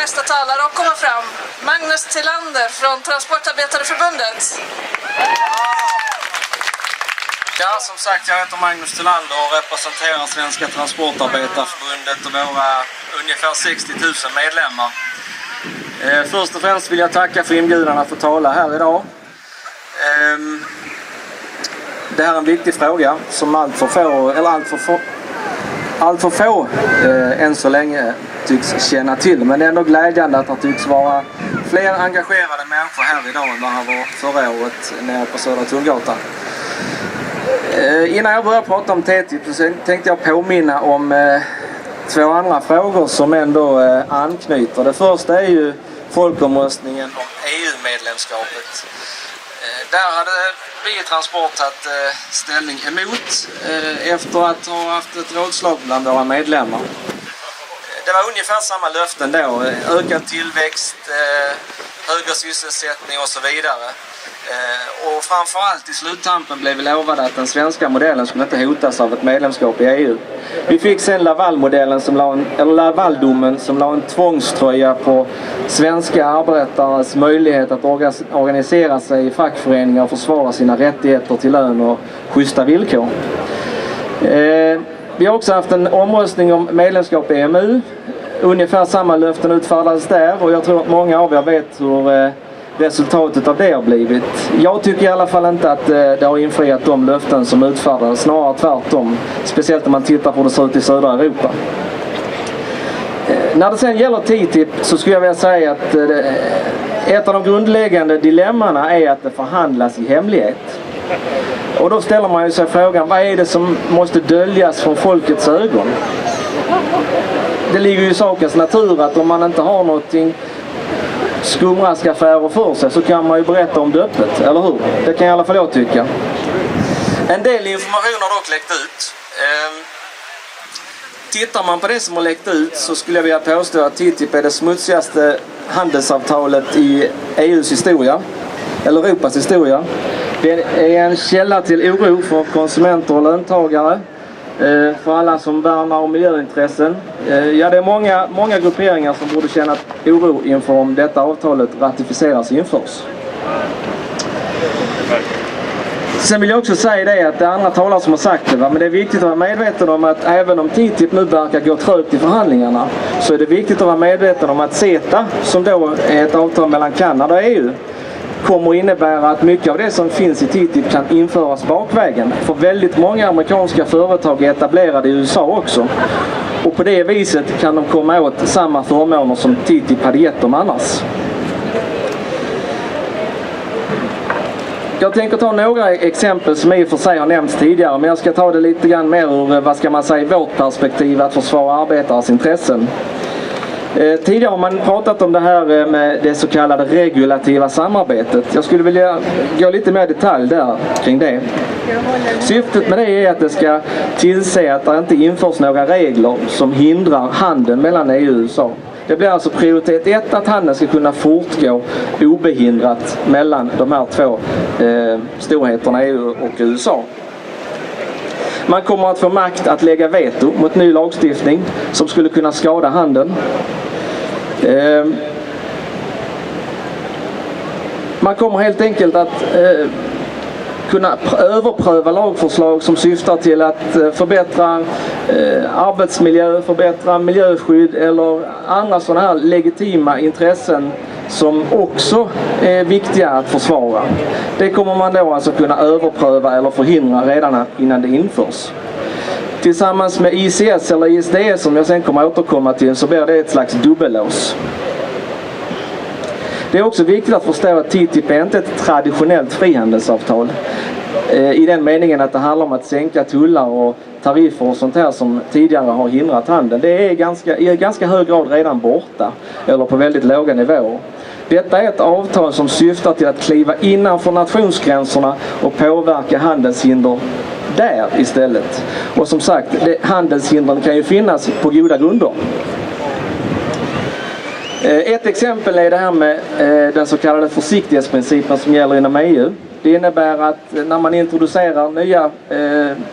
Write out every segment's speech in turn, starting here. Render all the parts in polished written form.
nästa talare och komma fram. Magnus Tillander från Transportarbetareförbundet. Ja, som sagt, jag heter Magnus Tillander och representerar Svenska Transportarbetareförbundet och våra ungefär 60 000 medlemmar. Först och främst vill jag tacka för inbjudan att få tala här idag. Det här är en viktig fråga som allt för få än så länge tycks känna till. Men det är ändå glädjande att det tycks vara fler engagerade människor här idag än vad det var förra året nere på Södra Tullgatan. Innan jag börjar prata om TTIP så tänkte jag påminna om två andra frågor som ändå anknyter. Det första är ju folkomröstningen om EU-medlemskapet. Där hade vi i Transport tagit ställning emot efter att ha haft ett rådslag bland våra medlemmar. Det var ungefär samma löften då. Ökad tillväxt, högre sysselsättning och så vidare. Och framförallt i sluttampen blev vi lovade att den svenska modellen skulle inte hotas av ett medlemskap i EU. Vi fick sen Lavaldomen som la en tvångströja på svenska arbetares möjlighet att organisera sig i fackföreningar och försvara sina rättigheter till lön och schyssta villkor. Vi har också haft en omröstning om medlemskap i EMU. Ungefär samma löften utfärdades där och jag tror att många av er vet hur resultatet av det har blivit. Jag tycker i alla fall inte att det har infriat de löften som utfärdades, snarare tvärtom. Speciellt när man tittar på hur det ser ut i södra Europa. När det sen gäller TTIP så skulle jag vilja säga att ett av de grundläggande dilemmana är att det förhandlas i hemlighet. Och då ställer man ju sig frågan, vad är det som måste döljas från folkets ögon? Det ligger ju i sakens natur att om man inte har någonting skumraskaffärer för sig så kan man ju berätta om det öppet, eller hur? Det kan i alla fall jag tycka. En del information har dock läckt ut. Tittar man på det som har läckt ut så skulle jag vilja påstå att TTIP är det smutsigaste handelsavtalet i EUs historia, eller Europas historia. Det är en källa till oro för konsumenter och löntagare, för alla som värnar om miljöintressen. Ja, det är många grupperingar som borde känna oro inför om detta avtalet ratificeras och införs. Sen vill jag också säga det att det är andra talare som har sagt det, men det är viktigt att vara medveten om att även om TTIP nu verkar gå trögt i förhandlingarna så är det viktigt att vara medveten om att CETA, som då är ett avtal mellan Kanada och EU, kommer att innebära att mycket av det som finns i TTIP kan införas bakvägen. För väldigt många amerikanska företag är etablerade i USA också. Och på det viset kan de komma åt samma förmåner som TTIP hade gett dem annars. Jag tänker ta några exempel som i och för sig har nämnts tidigare, men jag ska ta det lite grann mer ur, vad ska man säga, vårt perspektiv att försvara arbetares intressen. Tidigare har man pratat om det här med det så kallade regulativa samarbetet. Jag skulle vilja gå lite mer detalj där kring det. Syftet med det är att det ska tillse att det inte införs några regler som hindrar handeln mellan EU och USA. Det blir alltså prioritet 1 att handeln ska kunna fortgå obehindrat mellan de här två storheterna EU och USA. Man kommer att få makt att lägga veto mot ny lagstiftning som skulle kunna skada handeln. Man kommer helt enkelt att kunna överpröva lagförslag som syftar till att förbättra arbetsmiljö, förbättra miljöskydd eller andra sådana här legitima intressen som också är viktiga att försvara. Det kommer man då alltså kunna överpröva eller förhindra redan innan det införs. Tillsammans med ICS eller ISDS som jag sen kommer att återkomma till så blir det ett slags dubbellås. Det är också viktigt att förstå att TTIP är inte ett traditionellt frihandelsavtal i den meningen att det handlar om att sänka tullar och tariffer och sånt här som tidigare har hindrat handeln. Det är i ganska hög grad redan borta eller på väldigt låga nivåer. Detta är ett avtal som syftar till att kliva innanför nationsgränserna och påverka handelshinder där istället. Och som sagt, handelshindren kan ju finnas på goda grunder. Ett exempel är det här med den så kallade försiktighetsprincipen som gäller inom EU. Det innebär att när man introducerar nya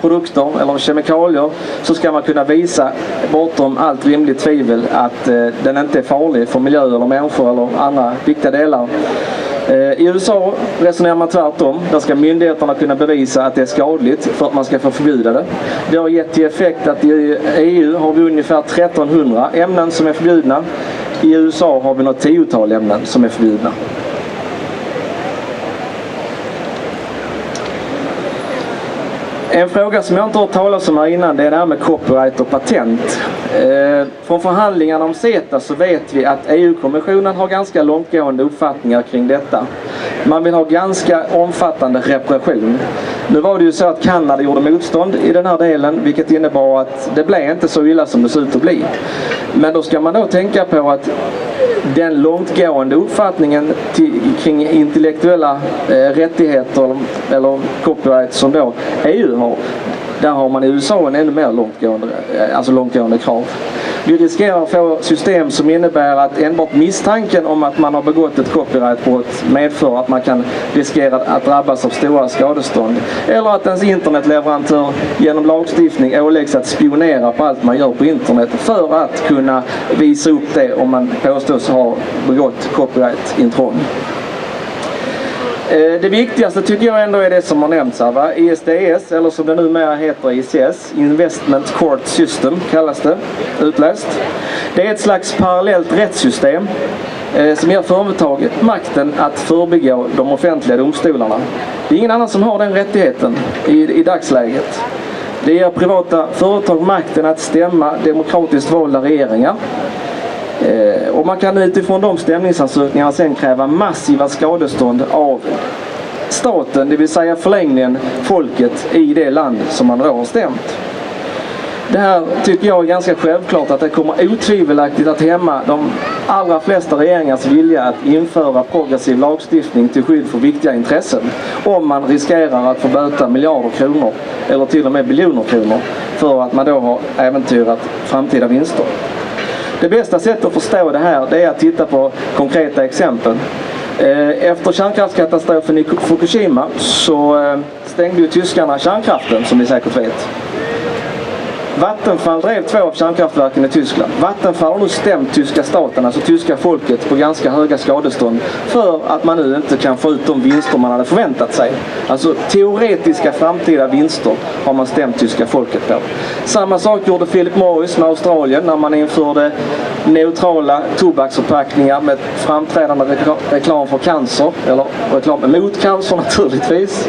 produkter eller kemikalier så ska man kunna visa bortom allt rimligt tvivel att den inte är farlig för miljö eller människor eller andra viktiga delar. I USA resonerar man tvärtom. Där ska myndigheterna kunna bevisa att det är skadligt för att man ska få förbjuda det. Det har gett till effekt att i EU har vi ungefär 1300 ämnen som är förbjudna. I USA har vi något 10-tal ämnen som är förbjudna. En fråga som jag inte har talat om här innan, det är det här med copyright och patent. Från förhandlingarna om CETA så vet vi att EU-kommissionen har ganska långtgående uppfattningar kring detta. Man vill ha ganska omfattande repression. Nu var det ju så att Kanada gjorde motstånd i den här delen, vilket innebar att det blev inte så illa som det ser ut att bli. Men då ska man då tänka på att den långtgående uppfattningen kring intellektuella rättigheter eller copyright som då EU har, där har man i USA en ännu mer långtgående krav. Vi riskerar att få system som innebär att enbart misstanken om att man har begått ett copyrightbrott medför att man kan riskera att drabbas av stora skadestånd. Eller att ens internetleverantör genom lagstiftning åläggs att spionera på allt man gör på internet för att kunna visa upp det om man påstås ha begått copyright-intrång. Det viktigaste tycker jag ändå är det som har nämnts här, va? ISDS, eller som det numera heter ICS, Investment Court System kallas det, utläst. Det är ett slags parallellt rättssystem som ger företaget makten att förbigå de offentliga domstolarna. Det är ingen annan som har den rättigheten i dagsläget. Det ger privata företag makten att stämma demokratiskt valda regeringar. Och man kan utifrån de stämningsansökningarna sen kräva massiva skadestånd av staten, det vill säga förlängningen folket i det land som man då har stämt. Det här tycker jag är ganska självklart att det kommer otvivelaktigt att hämma de allra flesta regeringars vilja att införa progressiv lagstiftning till skydd för viktiga intressen, om man riskerar att få böta miljarder kronor eller till och med biljoner kronor för att man då har äventyrat framtida vinster. Det bästa sättet att förstå det här, det är att titta på konkreta exempel. Efter kärnkraftskatastrofen i Fukushima så stängde ju tyskarna kärnkraften, som ni säkert vet. Vattenfall drev 2 av kärnkraftverken i Tyskland. Vattenfall har nu stämt tyska staten, alltså tyska folket, på ganska höga skadestånd för att man nu inte kan få ut de vinster man hade förväntat sig. Alltså teoretiska framtida vinster har man stämt tyska folket på. Samma sak gjorde Philip Morris med Australien när man införde neutrala tobaksförpackningar med framträdande reklam för cancer, eller reklam mot cancer naturligtvis.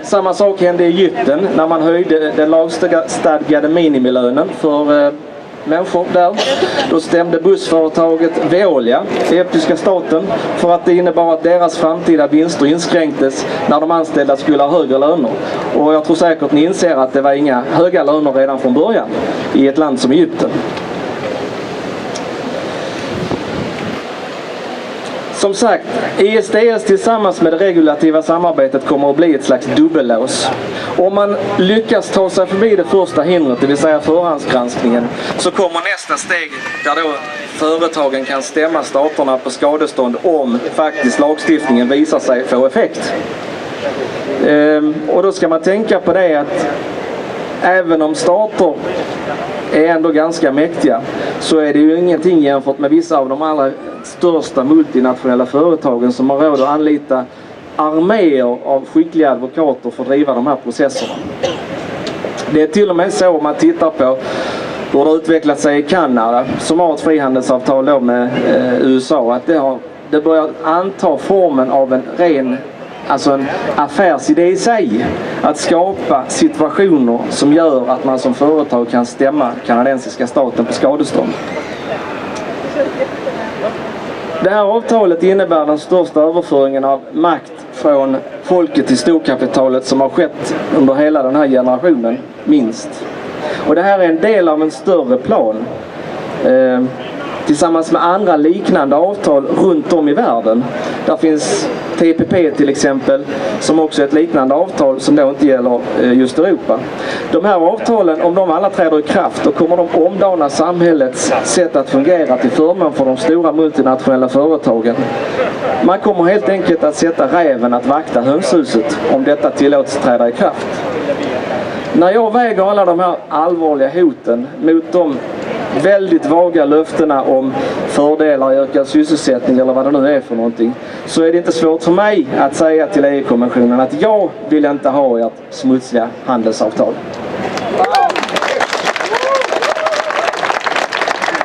Samma sak hände i Egypten när man höjde den lagstadgade minimilönen för människor där. Då stämde bussföretaget Veolia, egyptiska staten, för att det innebar att deras framtida vinster inskränktes när de anställda skulle ha högre löner. Och jag tror säkert ni inser att det var inga höga löner redan från början i ett land som Egypten. Som sagt, ISDS tillsammans med det regulativa samarbetet kommer att bli ett slags dubbellås. Om man lyckas ta sig förbi det första hindret, det vill säga förhandsgranskningen, så kommer nästa steg där då företagen kan stämma staterna på skadestånd om faktiskt lagstiftningen visar sig få effekt. Och då ska man tänka på det att även om stater är ändå ganska mäktiga, så är det ju ingenting jämfört med vissa av de allra största multinationella företagen som har råd att anlita arméer av skickliga advokater för att driva de här processerna. Det är till och med så, om man tittar på hur det har utvecklat sig i Kanada, som har ett frihandelsavtal då med USA, att det börjar anta formen av en ren, alltså en affärsidé i sig, att skapa situationer som gör att man som företag kan stämma kanadensiska staten på skadestånd. Det här avtalet innebär den största överföringen av makt från folket till storkapitalet som har skett under hela den här generationen, minst. Och det här är en del av en större plan. Tillsammans med andra liknande avtal runt om i världen. Där finns TPP till exempel, som också är ett liknande avtal som då inte gäller just Europa. De här avtalen, om de alla träder i kraft, då kommer de omdana samhällets sätt att fungera till förmån för de stora multinationella företagen. Man kommer helt enkelt att sätta räven att vakta hönshuset om detta tillåts träda i kraft. När jag väger alla de här allvarliga hoten mot de väldigt vaga löftena om fördelar i ökad sysselsättning eller vad det nu är för någonting, så är det inte svårt för mig att säga till EU-kommissionen att jag vill inte ha ert smutsiga handelsavtal.